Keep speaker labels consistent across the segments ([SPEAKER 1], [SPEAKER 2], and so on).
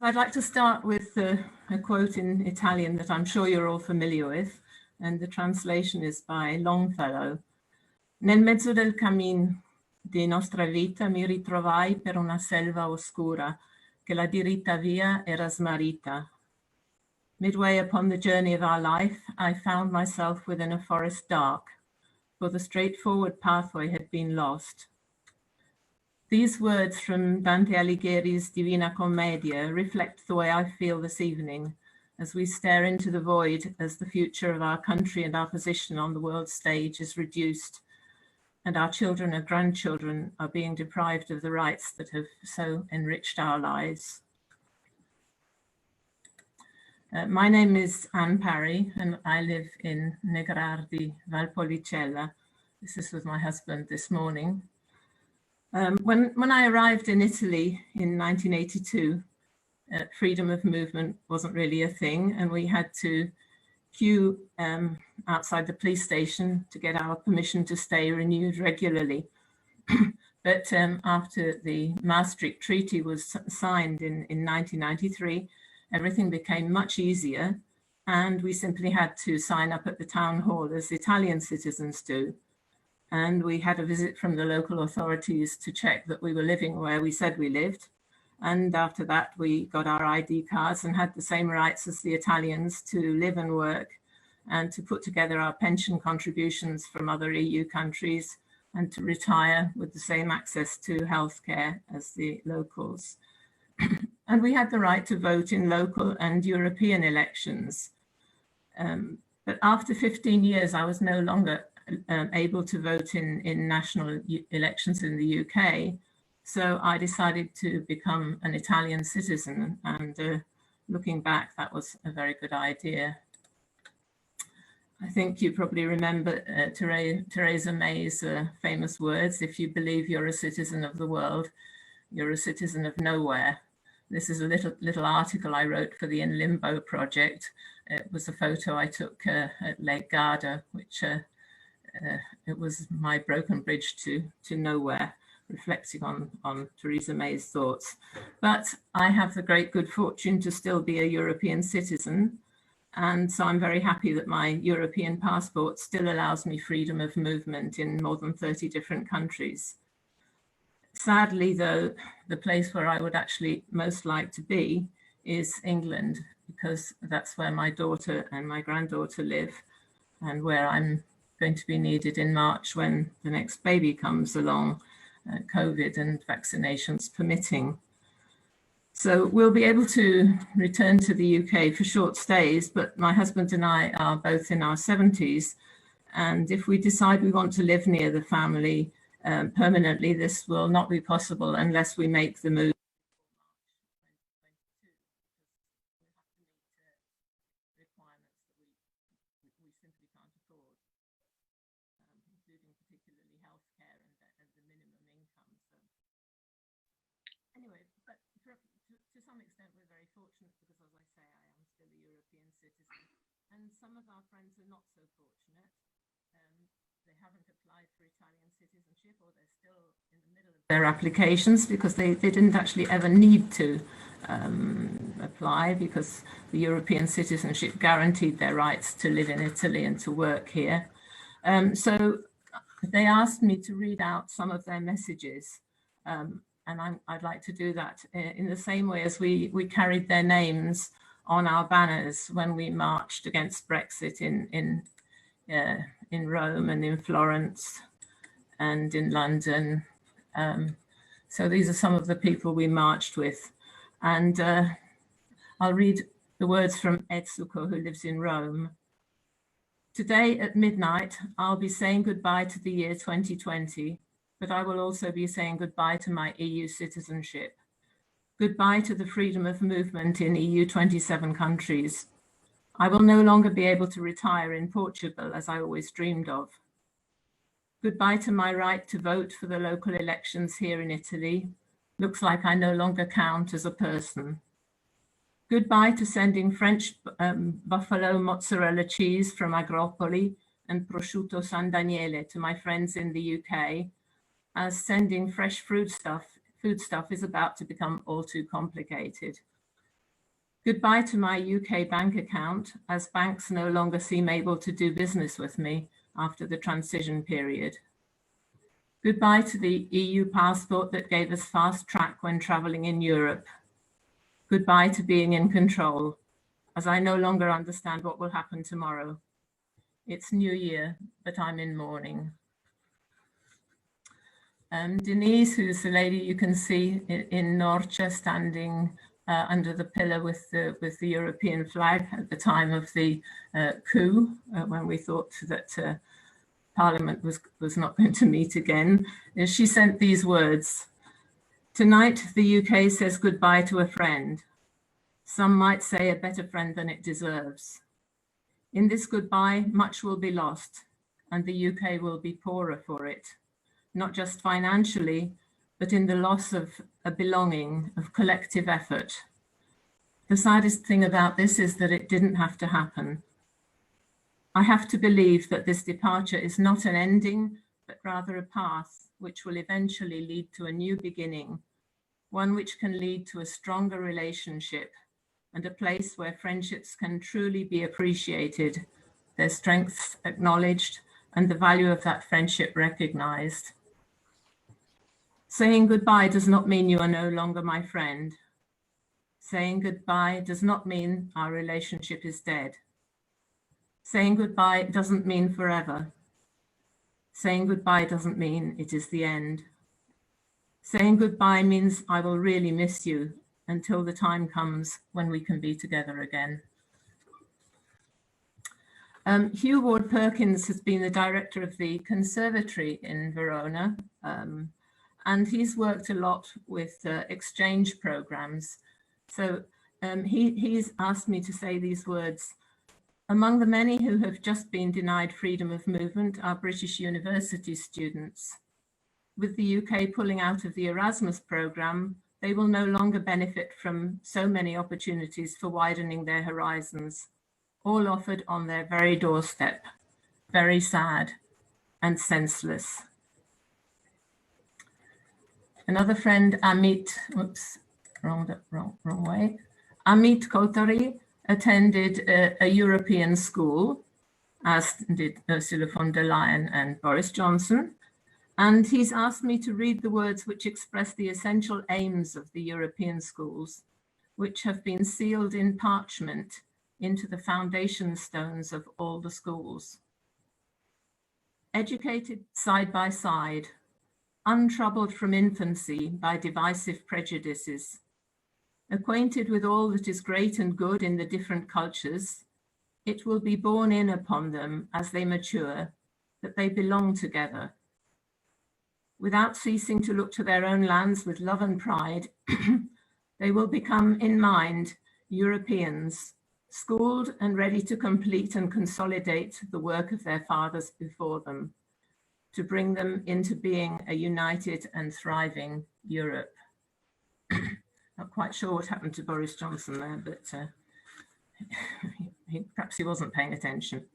[SPEAKER 1] I'd like to start with a quote in Italian that I'm sure you're all familiar with, and the translation is by Longfellow. Nel mezzo del cammin di nostra vita mi ritrovai per una selva oscura, che la diritta via era smarrita. Midway upon the journey of our life, I found myself within a forest dark, for the straightforward pathway had been lost. These words from Dante Alighieri's Divina Commedia reflect the way I feel this evening as we stare into the void as the future of our country and our position on the world stage is reduced and our children and grandchildren are being deprived of the rights that have so enriched our lives. My name is Anne Parry and I live in Negrardi, Valpolicella. This is with my husband this morning. When I arrived in Italy in 1982, freedom of movement wasn't really a thing, and we had to queue outside the police station to get our permission to stay renewed regularly. But after the Maastricht Treaty was signed in 1993, everything became much easier, and we simply had to sign up at the town hall as Italian citizens do. And we had a visit from the local authorities to check that we were living where we said we lived. And after that, we got our ID cards and had the same rights as the Italians to live and work and to put together our pension contributions from other EU countries and to retire with the same access to healthcare as the locals. And we had the right to vote in local and European elections. But after 15 years, I was no longer able to vote in national elections in the UK. So I decided to become an Italian citizen, and looking back, that was a very good idea. I think you probably remember Theresa May's famous words, if you believe you're a citizen of the world, you're a citizen of nowhere. This is a little article I wrote for the In Limbo project. It was a photo I took at Lake Garda, which it was my broken bridge to nowhere, reflecting on Theresa May's thoughts. But I have the great good fortune to still be a European citizen. And so I'm very happy that my European passport still allows me freedom of movement in more than 30 different countries. Sadly, though, the place where I would actually most like to be is England, because that's where my daughter and my granddaughter live and where I'm going to be needed in March when the next baby comes along, COVID and vaccinations permitting. So we'll be able to return to the UK for short stays, but my husband and I are both in our 70s. And if we decide we want to live near the family permanently, this will not be possible unless we make the move. To some extent, we're very fortunate because, as I say, I am still a European citizen. And some of our friends are not so fortunate. They haven't applied for Italian citizenship, or they're still in the middle of their applications because they didn't actually ever need to apply, because the European citizenship guaranteed their rights to live in Italy and to work here. So they asked me to read out some of their messages. And I'd like to do that in the same way as we carried their names on our banners when we marched against Brexit in Rome and in Florence and in London. So these are some of the people we marched with. And I'll read the words from Etsuko, who lives in Rome. Today at midnight, I'll be saying goodbye to the year 2020. But I will also be saying goodbye to my EU citizenship. Goodbye to the freedom of movement in EU 27 countries. I will no longer be able to retire in Portugal as I always dreamed of. Goodbye to my right to vote for the local elections here in Italy. Looks like I no longer count as a person. Goodbye to sending French buffalo mozzarella cheese from Agropoli and prosciutto San Daniele to my friends in the UK, as sending fresh foodstuff is about to become all too complicated. Goodbye to my UK bank account, as banks no longer seem able to do business with me after the transition period. Goodbye to the EU passport that gave us fast track when traveling in Europe. Goodbye to being in control, as I no longer understand what will happen tomorrow. It's New Year, but I'm in mourning. Denise, who's the lady you can see in Norcia standing under the pillar with the European flag at the time of the coup, when we thought that Parliament was not going to meet again. She sent these words: "Tonight, the UK says goodbye to a friend. Some might say a better friend than it deserves. In this goodbye, much will be lost, and the UK will be poorer for it, not just financially, but in the loss of a belonging, of collective effort. The saddest thing about this is that it didn't have to happen. I have to believe that this departure is not an ending, but rather a path which will eventually lead to a new beginning, one which can lead to a stronger relationship and a place where friendships can truly be appreciated, their strengths acknowledged, and the value of that friendship recognized. Saying goodbye does not mean you are no longer my friend. Saying goodbye does not mean our relationship is dead. Saying goodbye doesn't mean forever. Saying goodbye doesn't mean it is the end. Saying goodbye means I will really miss you until the time comes when we can be together again." Hugh Ward Perkins has been the director of the Conservatory in Verona, and he's worked a lot with exchange programs. So he's asked me to say these words: "Among the many who have just been denied freedom of movement are British university students. With the UK pulling out of the Erasmus programme, they will no longer benefit from so many opportunities for widening their horizons, all offered on their very doorstep. Very sad and senseless." Another friend, Amit, wrong way. Amit Kothari attended a European school, as did Ursula von der Leyen and Boris Johnson. And he's asked me to read the words which express the essential aims of the European schools, which have been sealed in parchment into the foundation stones of all the schools. Educated side by side, untroubled from infancy by divisive prejudices, acquainted with all that is great and good in the different cultures, it will be borne in upon them as they mature that they belong together. Without ceasing to look to their own lands with love and pride, they will become in mind Europeans, schooled and ready to complete and consolidate the work of their fathers before them, to bring them into being a united and thriving Europe. Not quite sure what happened to Boris Johnson there, but perhaps he wasn't paying attention.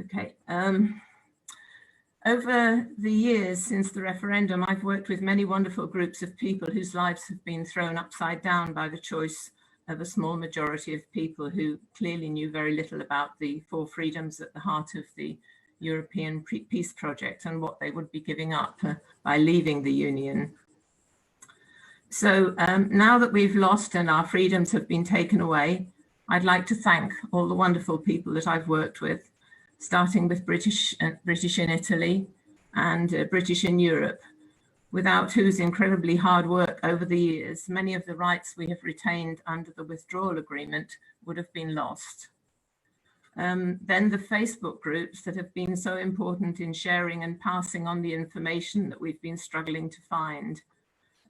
[SPEAKER 1] Okay. Over the years since the referendum, I've worked with many wonderful groups of people whose lives have been thrown upside down by the choice of a small majority of people who clearly knew very little about the four freedoms at the heart of the European peace project and what they would be giving up by leaving the Union. So now that we've lost and our freedoms have been taken away, I'd like to thank all the wonderful people that I've worked with, starting with British in Italy and British in Europe, without whose incredibly hard work over the years, many of the rights we have retained under the withdrawal agreement would have been lost. Then the Facebook groups that have been so important in sharing and passing on the information that we've been struggling to find.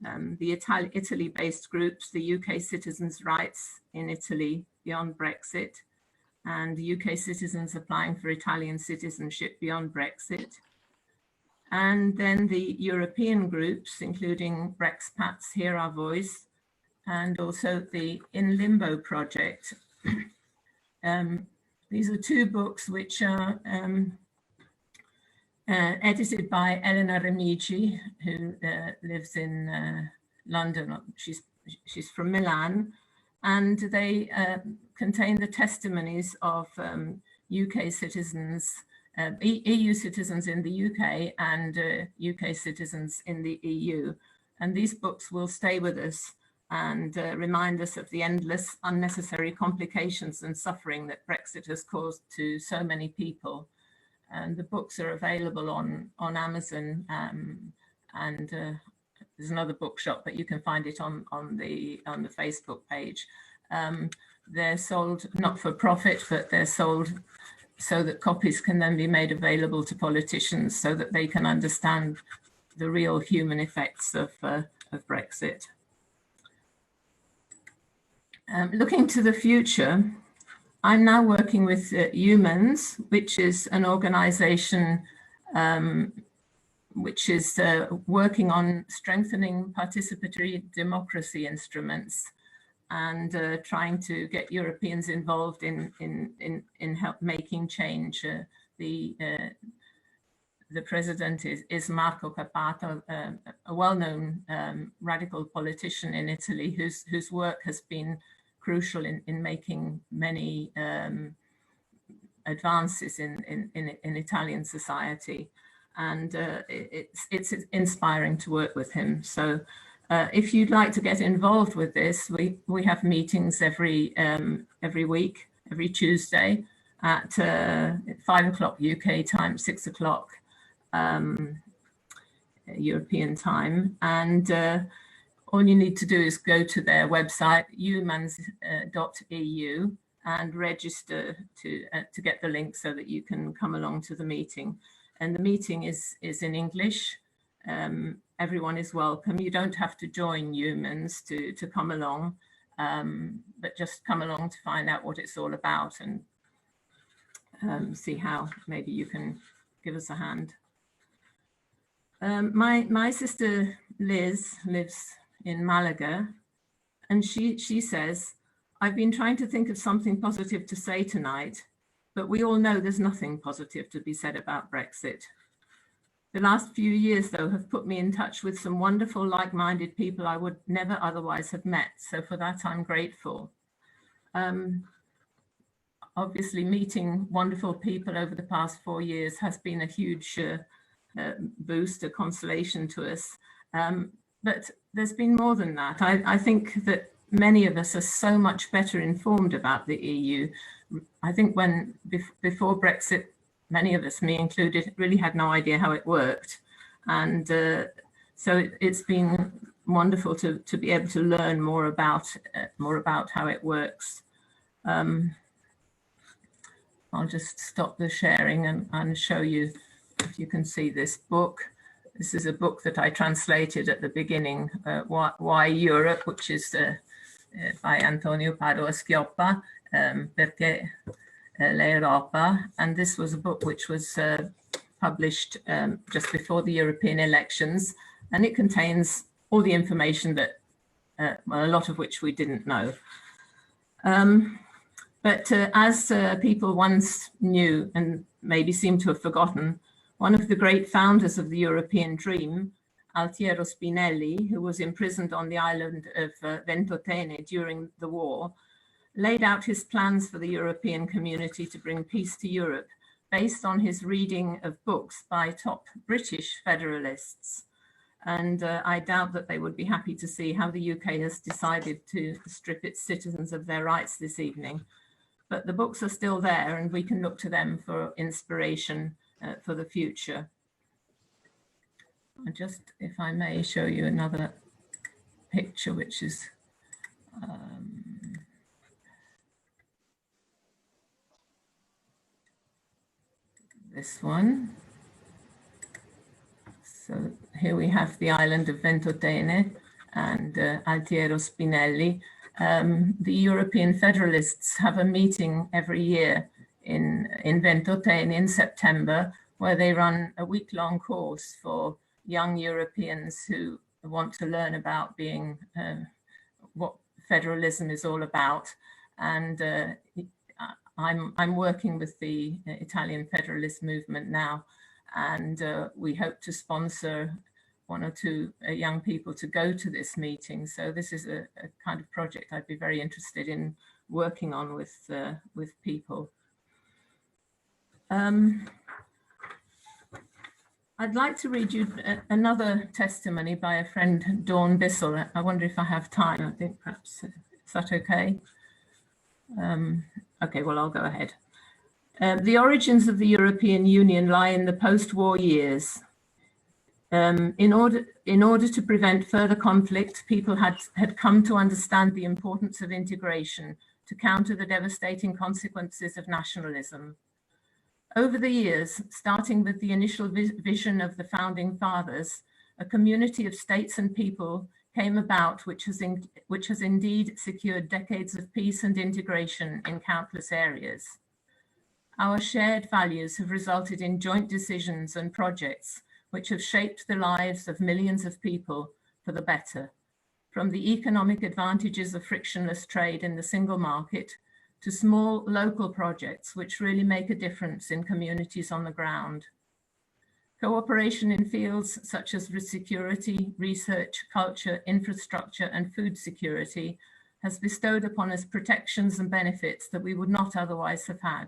[SPEAKER 1] The Italy-based groups, the UK Citizens' Rights in Italy Beyond Brexit, and UK citizens applying for Italian citizenship beyond Brexit. And then the European groups, including Brexpats Hear Our Voice, and also the In Limbo project. These are two books which are edited by Elena Remigi, who lives in London. She's from Milan. and they contain the testimonies of UK citizens, EU citizens in the UK and UK citizens in the EU. And these books will stay with us and remind us of the endless unnecessary complications and suffering that Brexit has caused to so many people. And the books are available on Amazon, and there's another bookshop, but you can find it on the Facebook page. They're sold not for profit, but they're sold so that copies can then be made available to politicians so that they can understand the real human effects of Brexit. Looking to the future, I'm now working with Humans, which is an organization which is working on strengthening participatory democracy instruments and trying to get Europeans involved in help making change. The president is Marco Cappato, a well-known radical politician in Italy whose work has been crucial in making many advances in Italian society. And it's inspiring to work with him. So if you'd like to get involved with this, we have meetings every week, every Tuesday at 5 o'clock UK time, 6 o'clock European time. And all you need to do is go to their website, humans.eu, and register to get the link so that you can come along to the meeting. And the meeting is in English. Everyone is welcome. You don't have to join Humans to come along, but just come along to find out what it's all about and see how maybe you can give us a hand. My sister Liz lives in Malaga, and she says, I've been trying to think of something positive to say tonight, but we all know there's nothing positive to be said about Brexit. The last few years, though, have put me in touch with some wonderful, like-minded people I would never otherwise have met. So for that, I'm grateful. Obviously, meeting wonderful people over the past 4 years has been a huge boost, a consolation to us. But there's been more than that. I think that many of us are so much better informed about the EU. I think before Brexit, many of us, me included, really had no idea how it worked. And so it's been wonderful to be able to learn more about how it works. I'll just stop the sharing and show you, if you can see this book. This is a book that I translated at the beginning, Why Europe, which is by Antonio Padua Schioppa, Perché l'Europa. And this was a book which was published just before the European elections. And it contains all the information that, well, a lot of which we didn't know. But as people once knew and maybe seem to have forgotten, one of the great founders of the European dream, Altiero Spinelli, who was imprisoned on the island of Ventotene during the war, laid out his plans for the European community to bring peace to Europe based on his reading of books by top British federalists. And I doubt that they would be happy to see how the UK has decided to strip its citizens of their rights this evening. But the books are still there, and we can look to them for inspiration for the future. I'll just, if I may, show you another picture, which is this one. So here we have the island of Ventotene and Altiero Spinelli. The European Federalists have a meeting every year in Ventotene in September, where they run a week-long course for young Europeans who want to learn about being what federalism is all about. And I'm working with the Italian Federalist movement now, and we hope to sponsor one or two young people to go to this meeting. So this is a kind of project I'd be very interested in working on with people. I'd like to read you another testimony by a friend, Dawn Bissell. I wonder if I have time. I think perhaps, is that okay? Okay, well, I'll go ahead. The origins of the European Union lie in the post-war years. In order to prevent further conflict, people had come to understand the importance of integration to counter the devastating consequences of nationalism. Over the years, starting with the initial vision of the founding fathers, a community of states and people came about which has indeed secured decades of peace and integration in countless areas. Our shared values have resulted in joint decisions and projects which have shaped the lives of millions of people for the better, from the economic advantages of frictionless trade in the single market to small local projects which really make a difference in communities on the ground. Cooperation in fields such as security, research, culture, infrastructure, and food security has bestowed upon us protections and benefits that we would not otherwise have had.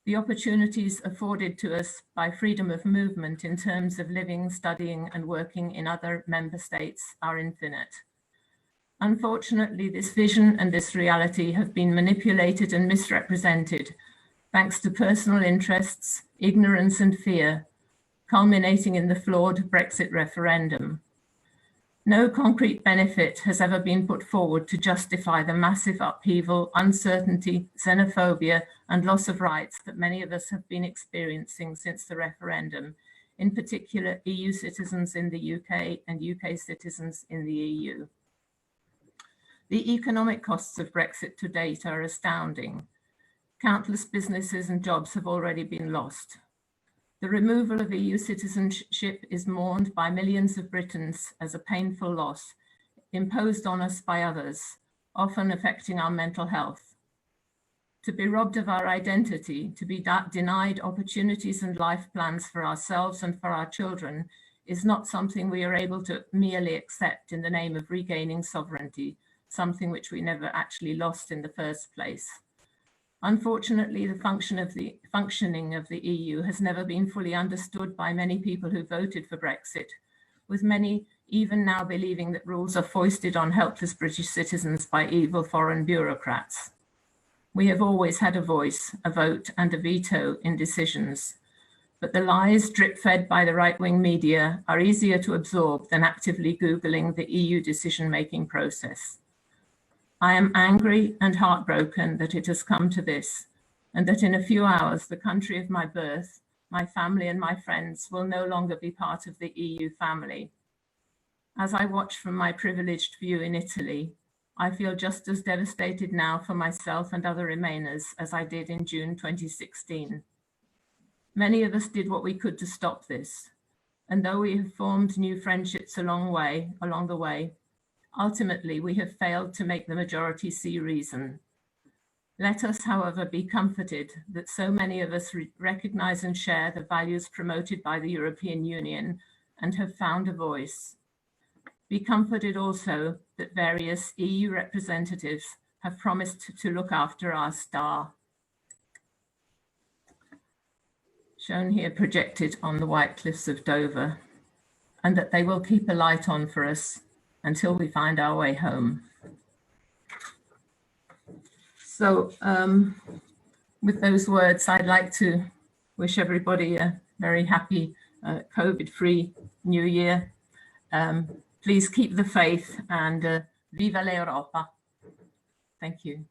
[SPEAKER 1] The opportunities afforded to us by freedom of movement in terms of living, studying, and working in other member states are infinite. Unfortunately, this vision and this reality have been manipulated and misrepresented thanks to personal interests, ignorance, and fear, culminating in the flawed Brexit referendum. No concrete benefit has ever been put forward to justify the massive upheaval, uncertainty, xenophobia, and loss of rights that many of us have been experiencing since the referendum, in particular EU citizens in the UK and UK citizens in the EU. The economic costs of Brexit to date are astounding. Countless businesses and jobs have already been lost. The removal of EU citizenship is mourned by millions of Britons as a painful loss imposed on us by others, often affecting our mental health. To be robbed of our identity, to be denied opportunities and life plans for ourselves and for our children is not something we are able to merely accept in the name of regaining sovereignty, something which we never actually lost in the first place. Unfortunately, the functioning of the EU has never been fully understood by many people who voted for Brexit, with many even now believing that rules are foisted on helpless British citizens by evil foreign bureaucrats. We have always had a voice, a vote, and a veto in decisions, but the lies drip-fed by the right-wing media are easier to absorb than actively Googling the EU decision-making process. I am angry and heartbroken that it has come to this, and that in a few hours, the country of my birth, my family and my friends will no longer be part of the EU family. As I watch from my privileged view in Italy, I feel just as devastated now for myself and other Remainers as I did in June 2016. Many of us did what we could to stop this, and though we have formed new friendships along the way, ultimately, we have failed to make the majority see reason. Let us, however, be comforted that so many of us recognize and share the values promoted by the European Union and have found a voice. Be comforted also that various EU representatives have promised to look after our star. Shown here projected on the White Cliffs of Dover, and that they will keep a light on for us until we find our way home. So with those words, I'd like to wish everybody a very happy COVID-free New Year. Please keep the faith and viva l'Europa. Thank you.